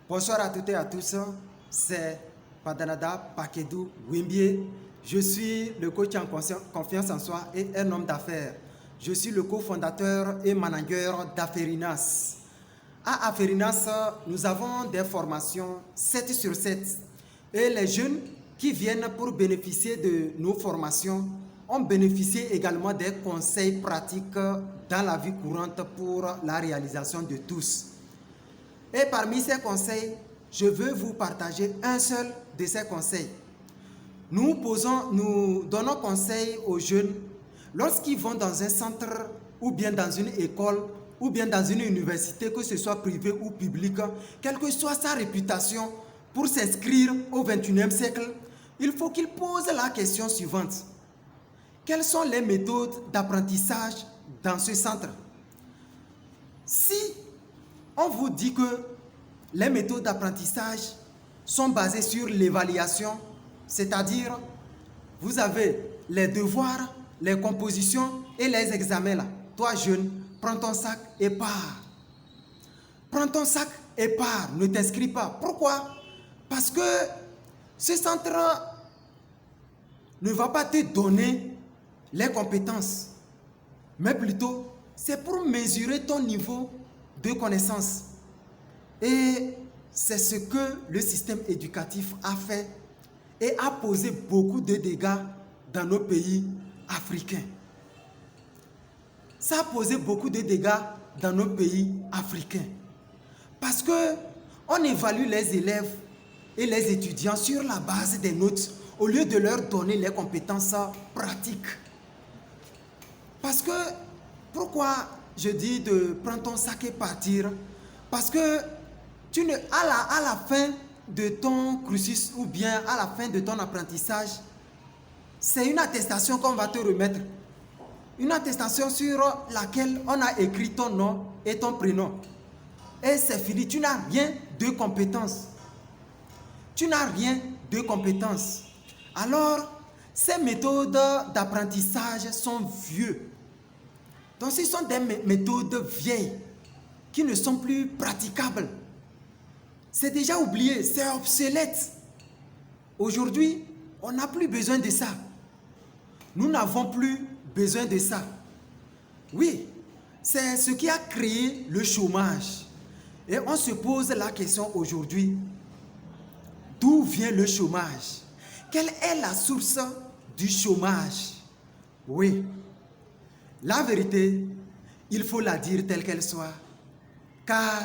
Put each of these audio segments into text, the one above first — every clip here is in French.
Bonsoir à toutes et à tous, c'est Padanada Pakedou Wimbié. Je suis le coach en confiance en soi et un homme d'affaires. Je suis le cofondateur et manager d'Aferinas. À Aferinas, nous avons des formations 7 sur 7. Et les jeunes qui viennent pour bénéficier de nos formations ont bénéficié également des conseils pratiques dans la vie courante pour la réalisation de tous. Et parmi ces conseils, je veux vous partager un seul de ces conseils. Nous donnons conseil aux jeunes lorsqu'ils vont dans un centre ou bien dans une école ou bien dans une université, que ce soit privée ou publique, quelle que soit sa réputation, pour s'inscrire au XXIe siècle, il faut qu'ils posent la question suivante. Quelles sont les méthodes d'apprentissage dans ce centre? Si on vous dit que les méthodes d'apprentissage sont basées sur l'évaluation, c'est-à-dire vous avez les devoirs, les compositions et les examens là. Toi jeune, prends ton sac et pars. Prends ton sac et pars, ne t'inscris pas. Pourquoi? Parce que ce centre ne va pas te donner les compétences, mais plutôt c'est pour mesurer ton niveau de connaissance. Et c'est ce que le système éducatif a fait et a posé beaucoup de dégâts dans nos pays africains. Ça a posé beaucoup de dégâts dans nos pays africains. Parce qu'on évalue les élèves et les étudiants sur la base des notes au lieu de leur donner les compétences pratiques. Parce que, pourquoi je dis de prendre ton sac et partir? Parce que à la fin de ton cursus ou bien à la fin de ton apprentissage, c'est une attestation qu'on va te remettre. Une attestation sur laquelle on a écrit ton nom et ton prénom. Et c'est fini, tu n'as rien de compétences. Tu n'as rien de compétences. Alors, ces méthodes d'apprentissage sont vieux. Donc, ce sont des méthodes vieilles qui ne sont plus praticables. C'est déjà oublié, c'est obsolète. Aujourd'hui, on n'a plus besoin de ça. Nous n'avons plus besoin de ça. Oui, c'est ce qui a créé le chômage. Et on se pose la question aujourd'hui, d'où vient le chômage? Quelle est la source du chômage? Oui, la vérité, il faut la dire telle qu'elle soit, car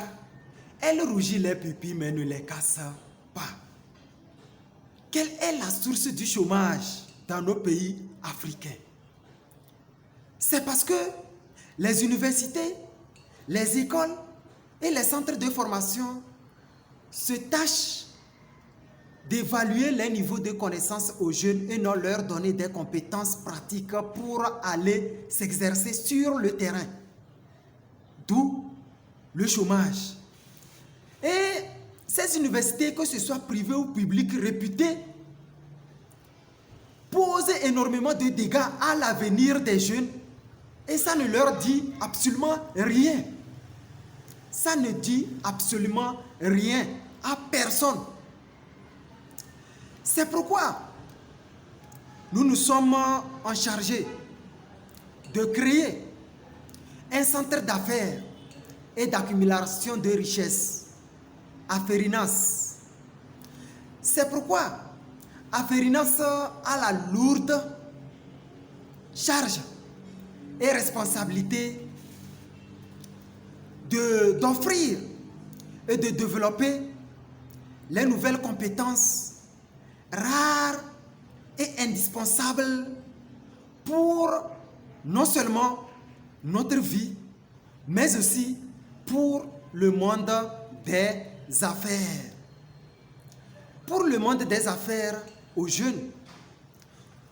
elle rougit les pupilles mais ne les casse pas. Quelle est la source du chômage dans nos pays africains? C'est parce que les universités, les écoles et les centres de formation se tâchent d'évaluer les niveaux de connaissances aux jeunes et non leur donner des compétences pratiques pour aller s'exercer sur le terrain. D'où le chômage. Et ces universités, que ce soit privées ou publiques, réputées, posent énormément de dégâts à l'avenir des jeunes et ça ne leur dit absolument rien. Ça ne dit absolument rien à personne. C'est pourquoi nous nous sommes en charge de créer un centre d'affaires et d'accumulation de richesses, Aferinas. C'est pourquoi Aferinas a la lourde charge et responsabilité d'offrir et de développer les nouvelles compétences rares et indispensables pour non seulement notre vie, mais aussi pour le monde des affaires. Pour le monde des affaires aux jeunes,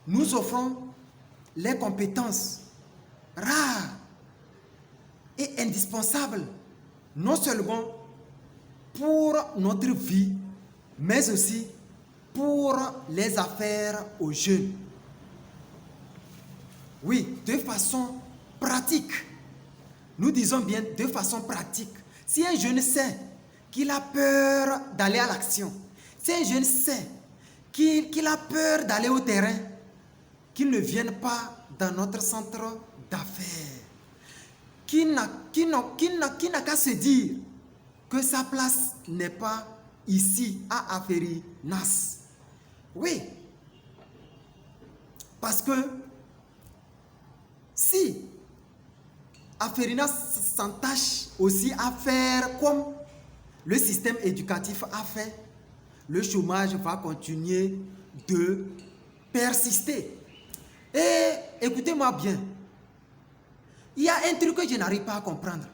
nous offrons les compétences rares et indispensables, non seulement pour notre vie, mais aussi pour les affaires aux jeunes. Oui, de façon pratique. Nous disons bien de façon pratique. Si un jeune sait qu'il a peur d'aller à l'action, si un jeune sait qu'il a peur d'aller au terrain, qu'il ne vienne pas dans notre centre d'affaires, qu'il n'a qu'à se dire que sa place n'est pas ici à Aferinas. Oui, parce que si Aferinas s'entache aussi à faire comme le système éducatif a fait, le chômage va continuer de persister. Et écoutez-moi bien, il y a un truc que je n'arrive pas à comprendre.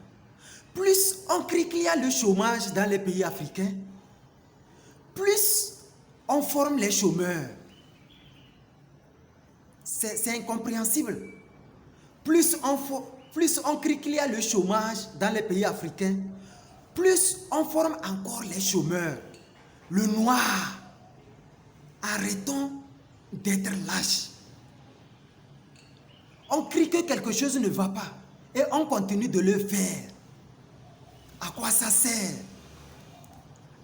Plus on crie qu'il y a le chômage dans les pays africains, plus on forme les chômeurs. C'est incompréhensible. Plus on crie qu'il y a le chômage dans les pays africains, plus on forme encore les chômeurs. Le noir. Arrêtons d'être lâches. On crie que quelque chose ne va pas et on continue de le faire. À quoi ça sert?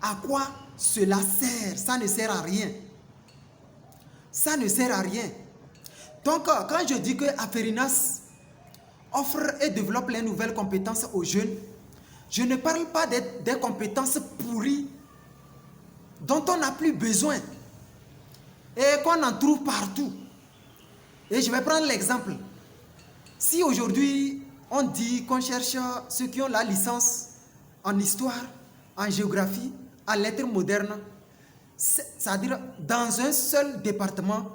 À quoi cela sert? Ça ne sert à rien. Ça ne sert à rien. Donc, quand je dis que Aferinas offre et développe les nouvelles compétences aux jeunes, je ne parle pas des compétences pourries dont on n'a plus besoin et qu'on en trouve partout. Et je vais prendre l'exemple. Si aujourd'hui, on dit qu'on cherche ceux qui ont la licence en histoire, en géographie, en lettres modernes, c'est-à-dire dans un seul département,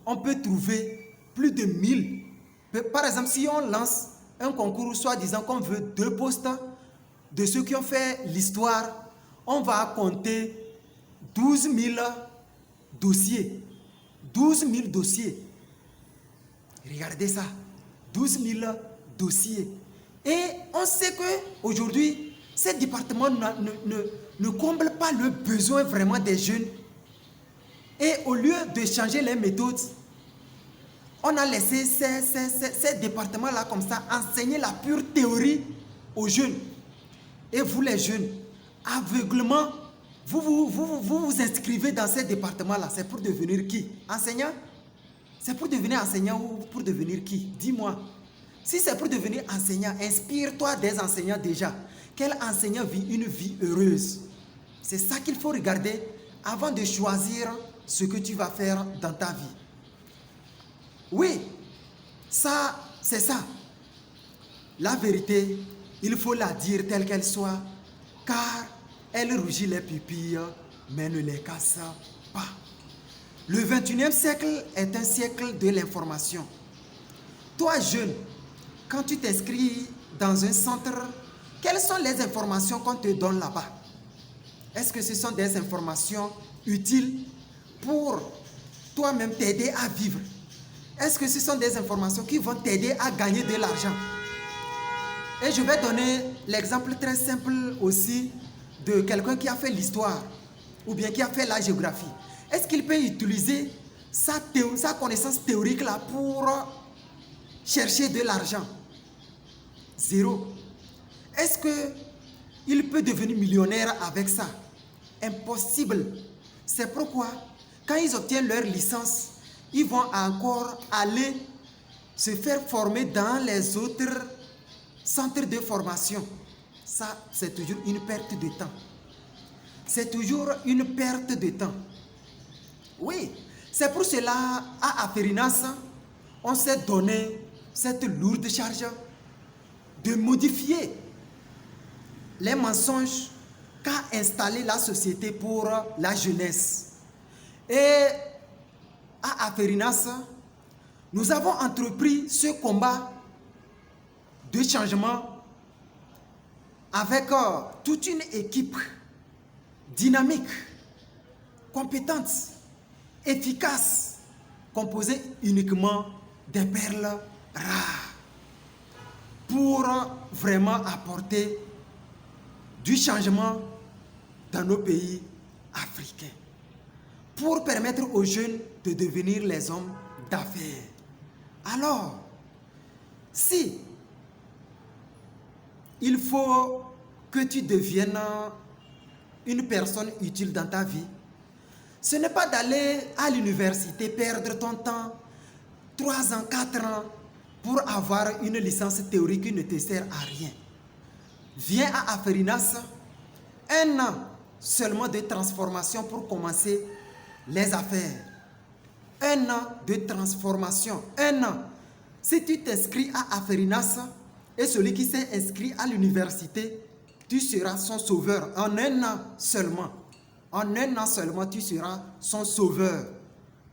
on peut trouver plus de 1000. Par exemple, si on lance un concours, soi-disant qu'on veut 2 postes de ceux qui ont fait l'histoire, on va compter 12 000 dossiers. 12 000 dossiers. Regardez ça. 12 000 dossiers. Et on sait qu'aujourd'hui, ces départements ne comblent pas le besoin vraiment des jeunes. Et au lieu de changer les méthodes, on a laissé ces départements-là comme ça enseigner la pure théorie aux jeunes. Et vous les jeunes, aveuglement, vous inscrivez dans ces départements-là. C'est pour devenir qui? Enseignant? C'est pour devenir enseignant ou pour devenir qui? Dis-moi. Si c'est pour devenir enseignant, inspire-toi des enseignants déjà. Quel enseignant vit une vie heureuse? C'est ça qu'il faut regarder avant de choisir ce que tu vas faire dans ta vie. Oui, ça, c'est ça. La vérité, il faut la dire telle qu'elle soit, car elle rougit les pupilles, mais ne les casse pas. Le 21e siècle est un siècle de l'information. Toi, jeune, quand tu t'inscris dans un centre, quelles sont les informations qu'on te donne là-bas? Est-ce que ce sont des informations utiles pour toi-même t'aider à vivre? Est-ce que ce sont des informations qui vont t'aider à gagner de l'argent? Et je vais donner l'exemple très simple aussi de quelqu'un qui a fait l'histoire ou bien qui a fait la géographie. Est-ce qu'il peut utiliser sa connaissance théorique là pour chercher de l'argent? Zéro. Est-ce qu'il peut devenir millionnaire avec ça? Impossible. C'est pourquoi, quand ils obtiennent leur licence, ils vont encore aller se faire former dans les autres centres de formation. Ça, c'est toujours une perte de temps. C'est toujours une perte de temps. Oui, c'est pour cela, à Aferinas, on s'est donné cette lourde charge de modifier les mensonges qu'a installé la société pour la jeunesse. Et à Aferinas, nous avons entrepris ce combat de changement avec toute une équipe dynamique, compétente, efficace, composée uniquement des perles rares pour vraiment apporter du changement dans nos pays africains, pour permettre aux jeunes de devenir les hommes d'affaires. Alors, si il faut que tu deviennes une personne utile dans ta vie, ce n'est pas d'aller à l'université perdre ton temps, 3 ans, 4 ans, pour avoir une licence théorique qui ne te sert à rien. Viens à Aferinas, 1 an seulement de transformation pour commencer les affaires. 1 an de transformation, 1 an. Si tu t'inscris à Aferinas et celui qui s'est inscrit à l'université, tu seras son sauveur en 1 an seulement. En 1 an seulement, tu seras son sauveur.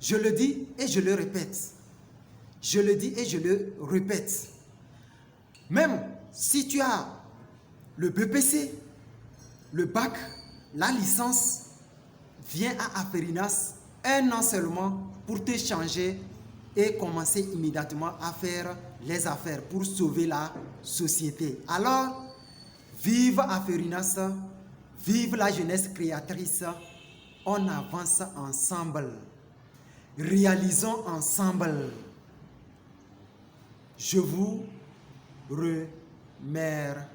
Je le dis et je le répète. Je le dis et je le répète. Même si tu as le BPC, le bac, la licence, viens à Aferinas 1 an seulement pour te changer et commencer immédiatement à faire les affaires pour sauver la société. Alors, vive Aferinas, vive la jeunesse créatrice, on avance ensemble, réalisons ensemble. Je vous remercie.